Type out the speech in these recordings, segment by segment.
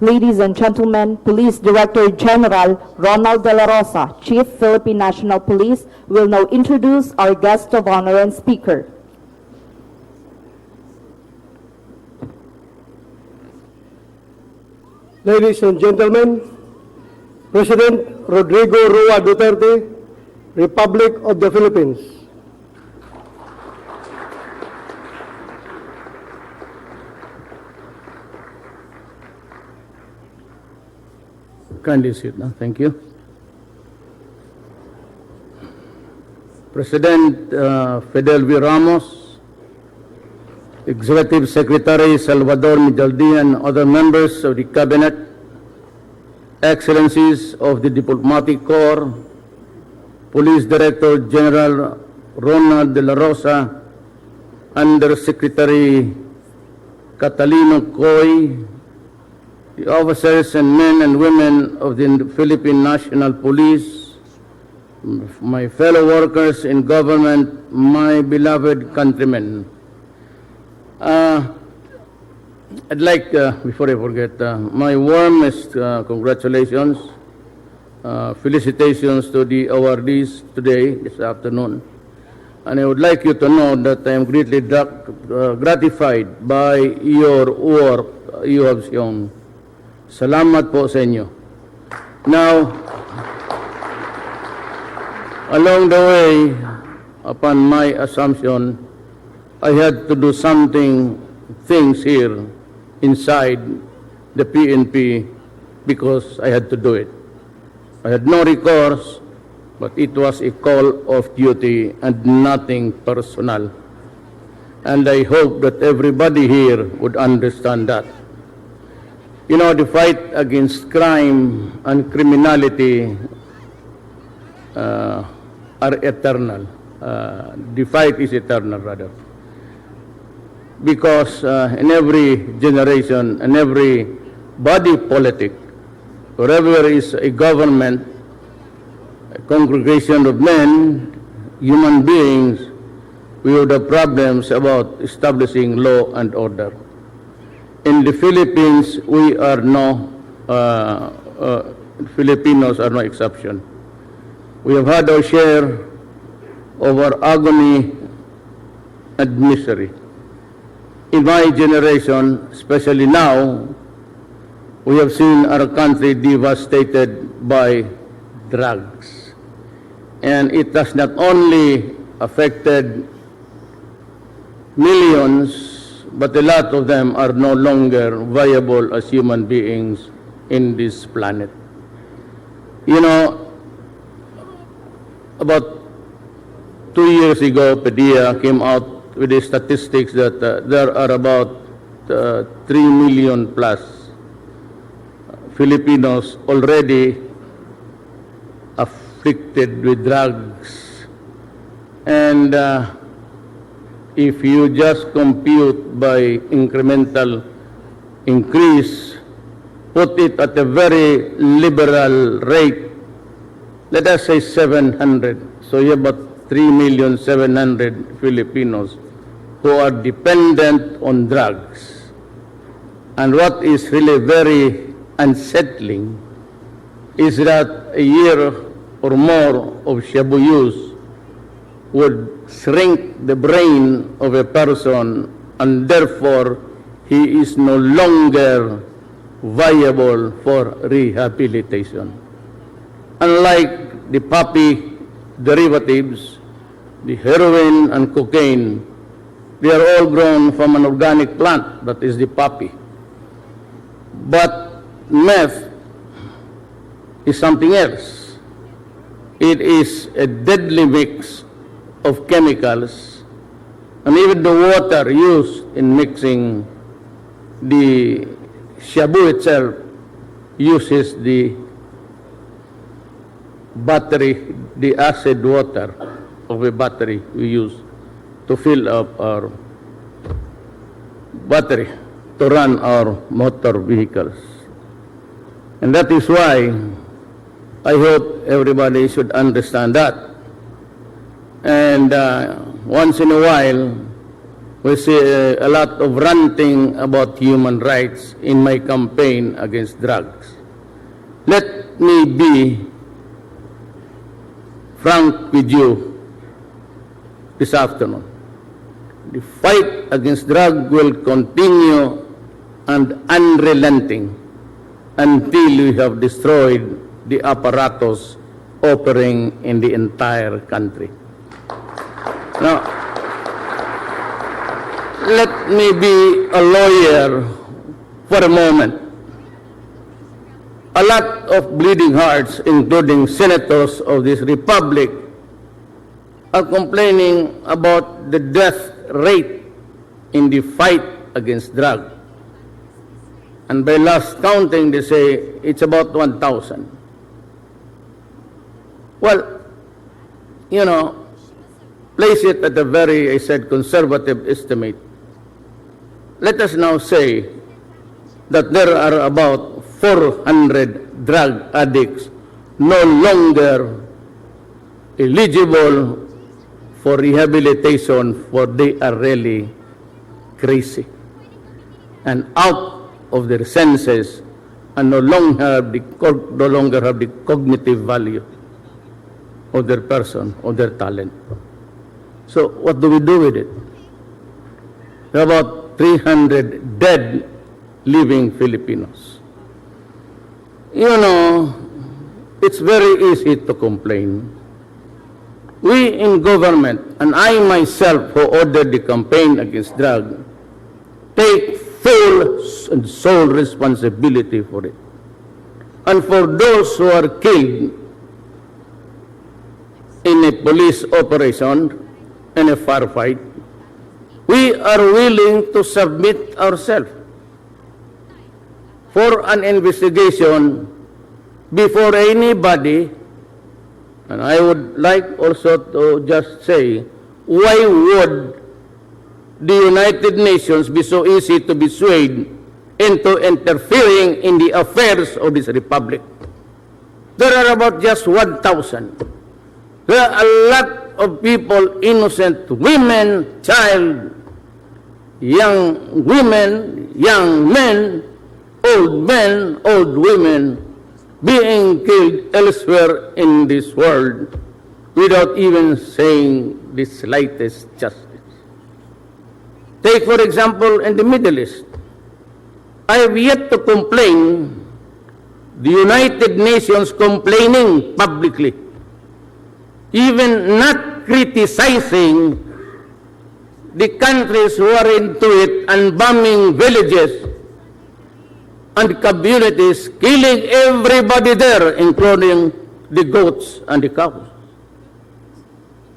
Ladies and gentlemen, Police Director General Ronald De La Rosa, Chief Philippine National Police, will now introduce our guest of honor and speaker. Ladies and gentlemen, President Rodrigo Roa Duterte, Republic of the Philippines. Kindly sit now. Thank you. President Fidel V. Ramos, Executive Secretary Salvador Mijaldi, and other members of the Cabinet, Excellencies of the Diplomatic Corps, Police Director General Ronald De La Rosa, Undersecretary Catalino Coy, the officers and men and women of the Philippine National Police, my fellow workers in government, my beloved countrymen. I'd like, before I forget, my warmest congratulations, felicitations to the awardees today, this afternoon. And I would like you to know that I am greatly gratified by your work you have shown. Salamat po sa inyo. Now, along the way, upon my assumption, I had to do things here inside the PNP because I had to do it. I had no recourse, but it was a call of duty and nothing personal. And I hope that everybody here would understand that. You know, the fight against crime and criminality are eternal. The fight is eternal, rather. Because in every generation and every body politic, wherever is a government, a congregation of men, human beings, we would have problems about establishing law and order. In the Philippines, we are Filipinos are no exception. We have had our share of our agony and misery. In my generation, especially now, we have seen our country devastated by drugs. And it has not only affected millions, but a lot of them are no longer viable as human beings in this planet. You know, about 2 years ago, PDEA came out with the statistics that there are about 3 million plus Filipinos already afflicted with drugs. And if you just compute by incremental increase, put it at a very liberal rate, let us say 700. So you have about 3,700,000 Filipinos who are dependent on drugs. And what is really very unsettling is that a year or more of shabu use would shrink the brain of a person, and therefore he is no longer viable for rehabilitation. Unlike the poppy derivatives, the heroin and cocaine, they are all grown from an organic plant, that is the poppy. But meth is something else. It is a deadly mix of chemicals, and even the water used in mixing the shabu itself uses the battery, the acid water of a battery we use to fill up our battery to run our motor vehicles. And that is why I hope everybody should understand that. And once in a while, we see a lot of ranting about human rights in my campaign against drugs. Let me be frank with you this afternoon. The fight against drug will continue and unrelenting until we have destroyed the apparatus operating in the entire country. Now, let me be a lawyer for a moment. A lot of bleeding hearts, including senators of this republic, are complaining about the death rate in the fight against drugs. And by last counting, they say it's about 1,000. Well, you know, place it at a very, I said, conservative estimate. Let us now say that there are about 400 drug addicts no longer eligible for rehabilitation, for they are really crazy and out of their senses and no longer have the cognitive value of their person or their talent. So what do we do with it? There are about 300 dead living Filipinos. You know, it's very easy to complain. We in government, and I myself who ordered the campaign against drugs, take full and sole responsibility for it. And for those who are killed in a police operation, in a firefight, we are willing to submit ourselves for an investigation before anybody. And I would like also to just say, why would the United Nations be so easy to be swayed into interfering in the affairs of this republic? There are about just 1,000. There are a lot of people, innocent women, child, young women, young men, old women, being killed elsewhere in this world without even saying the slightest justice. Take, for example, in the Middle East. I have yet to complain, the United Nations complaining publicly, even not criticizing the countries who are into it and bombing villages and communities, killing everybody there, including the goats and the cows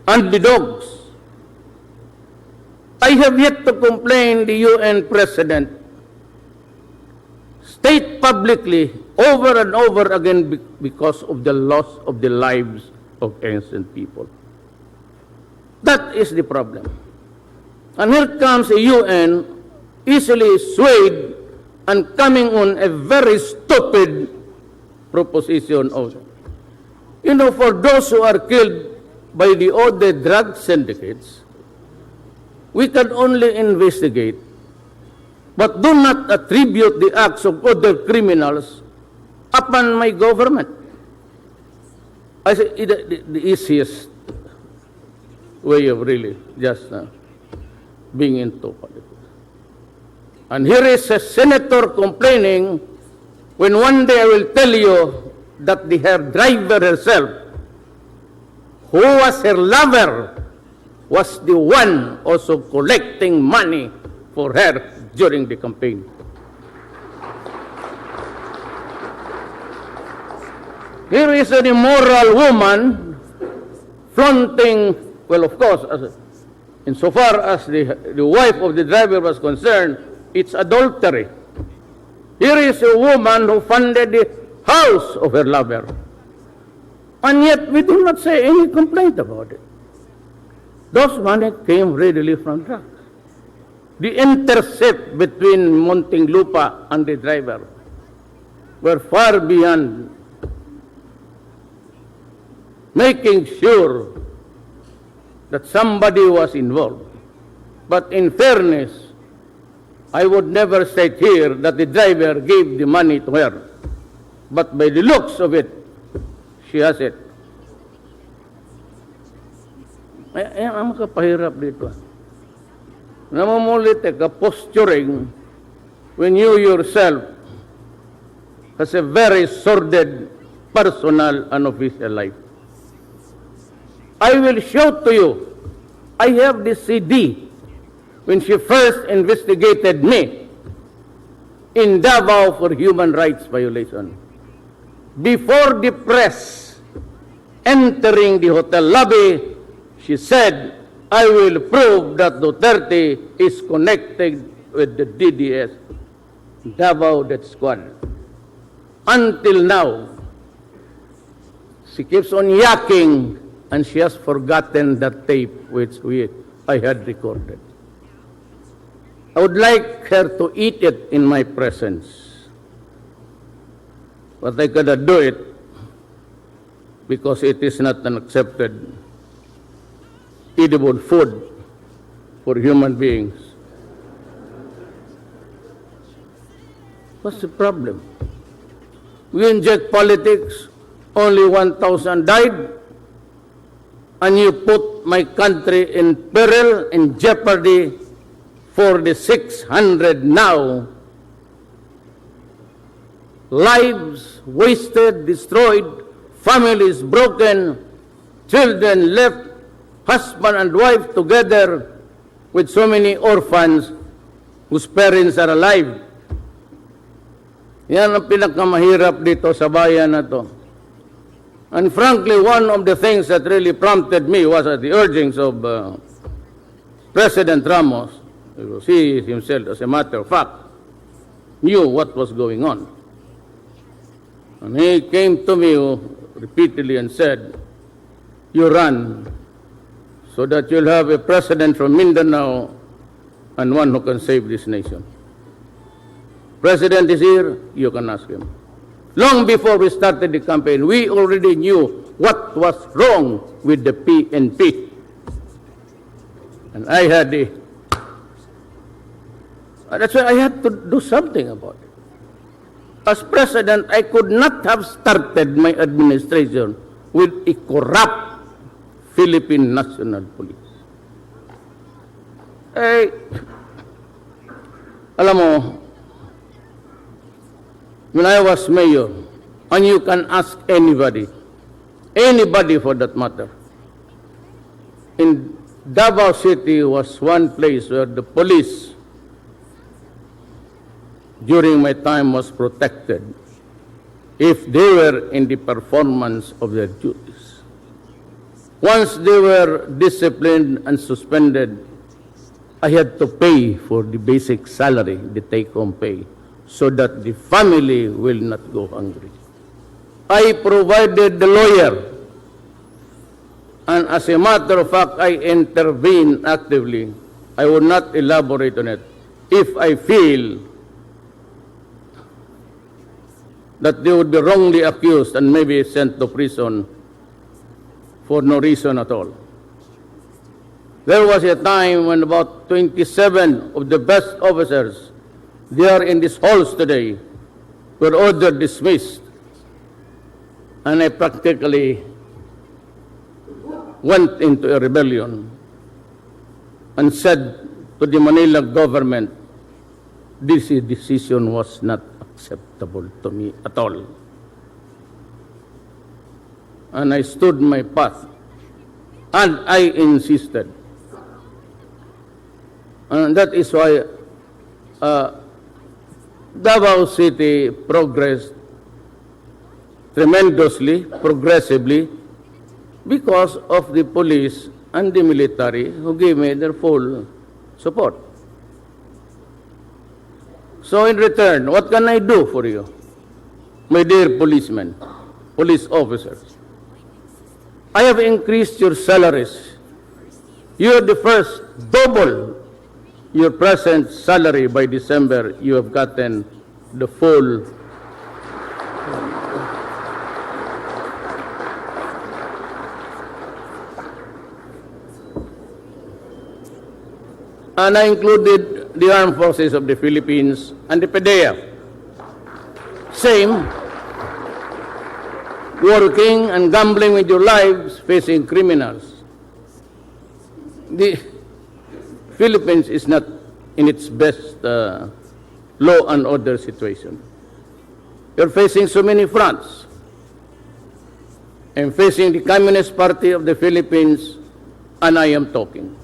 and the dogs. I have yet to complain the UN President state publicly over and over again because of the loss of the lives of innocent people. That is the problem. And here comes the UN easily swayed and coming on a very stupid proposition of, you know, for those who are killed by the other drug syndicates, we can only investigate, but do not attribute the acts of other criminals upon my government. I say the easiest way of really just being into politics. And here is a senator complaining when one day I will tell you that her driver herself, who was her lover, was the one also collecting money for her during the campaign. Here is an immoral woman flaunting, well, of course, insofar as the wife of the driver was concerned, it's adultery. Here is a woman who funded the house of her lover. And yet we do not say any complaint about it. Those money came readily from drugs. The intercept between Muntinlupa and the driver were far beyond making sure that somebody was involved. But in fairness, I would never say here that the driver gave the money to her. But by the looks of it, she has it. Ayan ang makapahirap dito. Namumulit ka posturing when you yourself has a very sordid personal and official life. I will show to you, I have this CD when she first investigated me in Davao for human rights violation. Before the press entering the hotel lobby, she said, I will prove that Duterte is connected with the DDS, Davao Death Squad. Until now, she keeps on yakking, and she has forgotten that tape which I had recorded. I would like her to eat it in my presence, but I cannot do it because it is not an accepted edible food for human beings. What's the problem? We inject politics, only 1,000 died, and you put my country in peril, in jeopardy for the 600 now. Lives wasted, destroyed, families broken, children left, husband and wife together with so many orphans whose parents are alive. Yan ang pinakamahirap dito sa bayan na to. And frankly, one of the things that really prompted me was at the urgings of President Ramos. He himself, as a matter of fact, knew what was going on. And he came to me repeatedly and said, you run so that you'll have a president from Mindanao and one who can save this nation. President is here, you can ask him. Long before we started the campaign, we already knew what was wrong with the PNP. And I had that's why I had to do something about it. As president, I could not have started my administration with a corrupt Philippine National Police. Alam mo, when I was mayor, and you can ask anybody for that matter, in Davao City was one place where the police during my time was protected if they were in the performance of their duties. Once they were disciplined and suspended, I had to pay for the basic salary, the take-home pay, so that the family will not go hungry. I provided the lawyer, and as a matter of fact, I intervened actively. I will not elaborate on it. If I feel that they would be wrongly accused and maybe sent to prison for no reason at all. There was a time when about 27 of the best officers, they are in these halls today, were ordered dismissed. And I practically went into a rebellion and said to the Manila government, this decision was not acceptable to me at all. And I stood my path, and I insisted. And that is why Davao City progressed tremendously, progressively, because of the police and the military who gave me their full support. So in return, what can I do for you, my dear policemen, police officers? I have increased your salaries. You are the first double your present salary by December. You have gotten the full. and I included the Armed Forces of the Philippines and the PDEA. Same, working and gambling with your lives, facing criminals. The Philippines is not in its best law and order situation. You're facing so many fronts. I'm facing the Communist Party of the Philippines, and I am talking.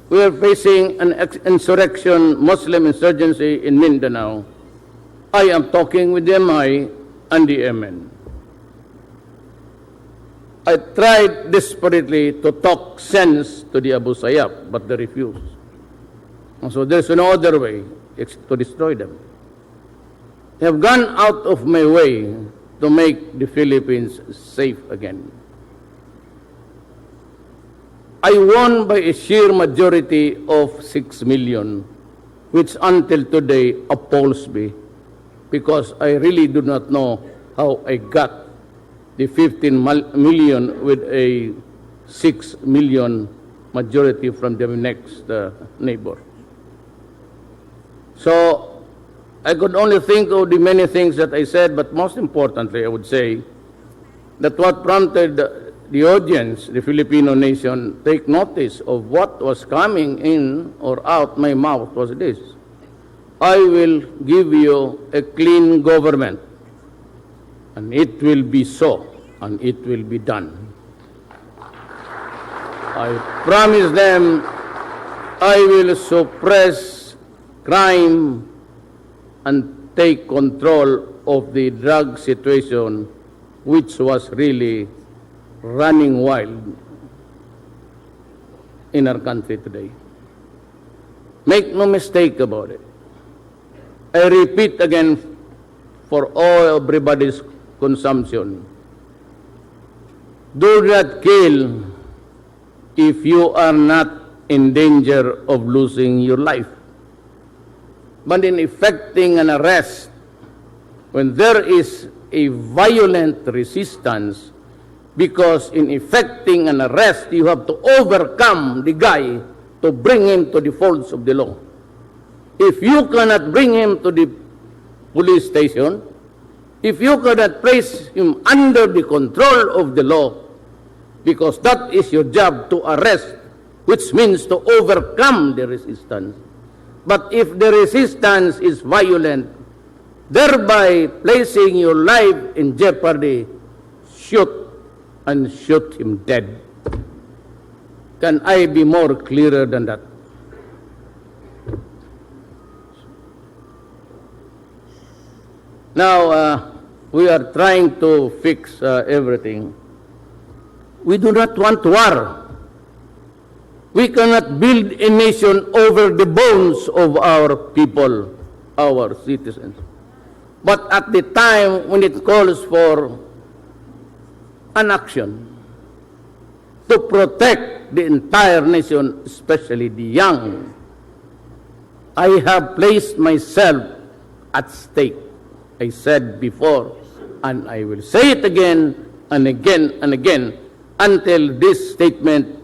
We are facing an insurrection, Muslim insurgency in Mindanao. I am talking with the MI and the MN. I tried desperately to talk sense to the Abu Sayyaf, but they refused. And so there's no other way to destroy them. I have gone out of my way to make the Philippines safe again. I won by a sheer majority of 6 million, which until today appalls me, because I really do not know how I got the 15 million with a 6 million majority from the next neighbor. So I could only think of the many things that I said, but most importantly, I would say that what prompted the audience, the Filipino nation, take notice of what was coming in or out my mouth was this: I will give you a clean government, and it will be so, and it will be done. I promise them I will suppress crime and take control of the drug situation, which was really running wild in our country today. Make no mistake about it. I repeat again for all everybody's consumption. Do not kill if you are not in danger of losing your life. But in effecting an arrest, when there is a violent resistance, because in effecting an arrest, you have to overcome the guy to bring him to the folds of the law. If you cannot bring him to the police station, if you cannot place him under the control of the law, because that is your job, to arrest, which means to overcome the resistance. But if the resistance is violent, thereby placing your life in jeopardy, shoot and shoot him dead. Can I be more clearer than that? Now, we are trying to fix everything. We do not want war. We cannot build a nation over the bones of our people, our citizens. But at the time when it calls for an action to protect the entire nation, especially the young, I have placed myself at stake. I said before, and I will say it again and again and again until this statement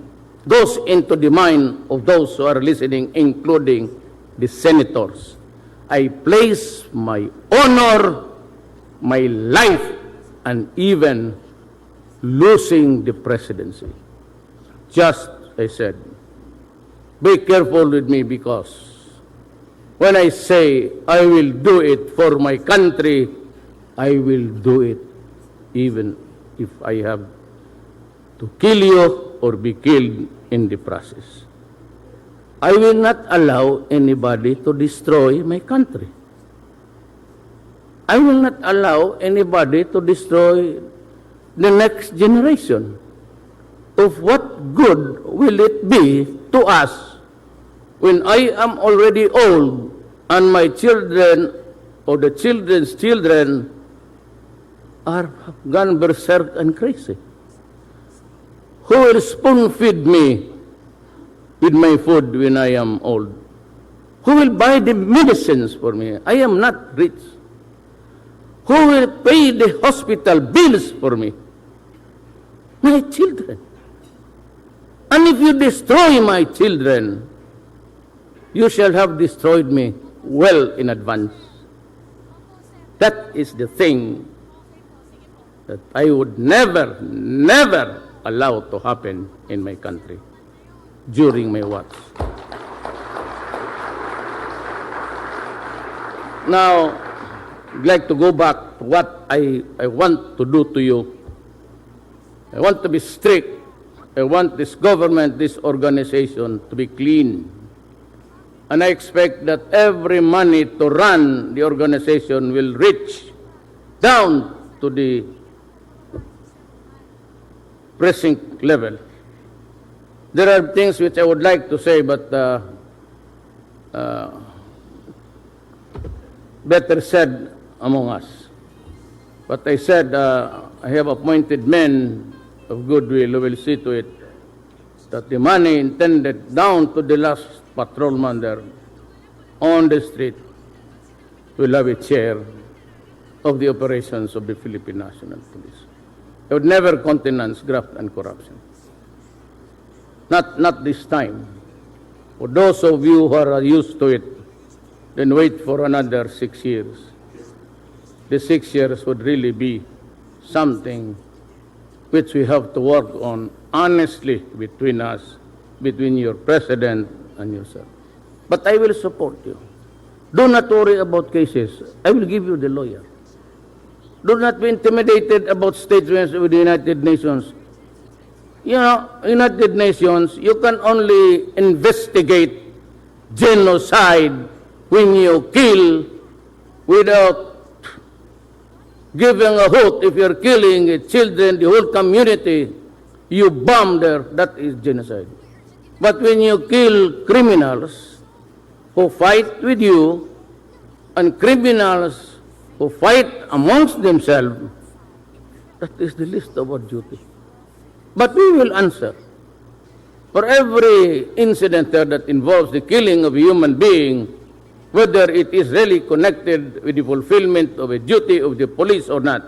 goes into the mind of those who are listening, including the senators. I place my honor, my life, and even losing the presidency. Just, I said, be careful with me, because when I say I will do it for my country, I will do it even if I have to kill you or be killed in the process. I will not allow anybody to destroy my country. I will not allow anybody to destroy the next generation. Of what good will it be to us when I am already old and my children or the children's children are gone berserk and crazy? Who will spoon feed me with my food when I am old? Who will buy the medicines for me? I am not rich. Who will pay the hospital bills for me? My children. And if you destroy my children, you shall have destroyed me well in advance. That is the thing that I would never, never allow to happen in my country during my watch. Now, I'd like to go back to what I want to do to you. I want to be strict. I want this government, this organization to be clean. And I expect that every money to run the organization will reach down to the precinct level. There are things which I would like to say, but better said among us. But I said, I have appointed men of goodwill who will see to it that the money intended down to the last patrolman there on the street will have a chair of the operations of the Philippine National Police. I would never countenance graft and corruption. Not this time. For those of you who are used to it, then wait for another 6 years. The 6 years would really be something which we have to work on honestly between us, between your president and yourself. But I will support you. Do not worry about cases. I will give you the lawyer. Do not be intimidated about statements with the United Nations. You know, United Nations, you can only investigate genocide when you kill without giving a hoot. If you're killing children, the whole community, you bomb there, that is genocide. But when you kill criminals who fight with you and criminals who fight amongst themselves, that is the least of our duty. But we will answer. For every incident there that involves the killing of a human being, whether it is really connected with the fulfillment of a duty of the police or not,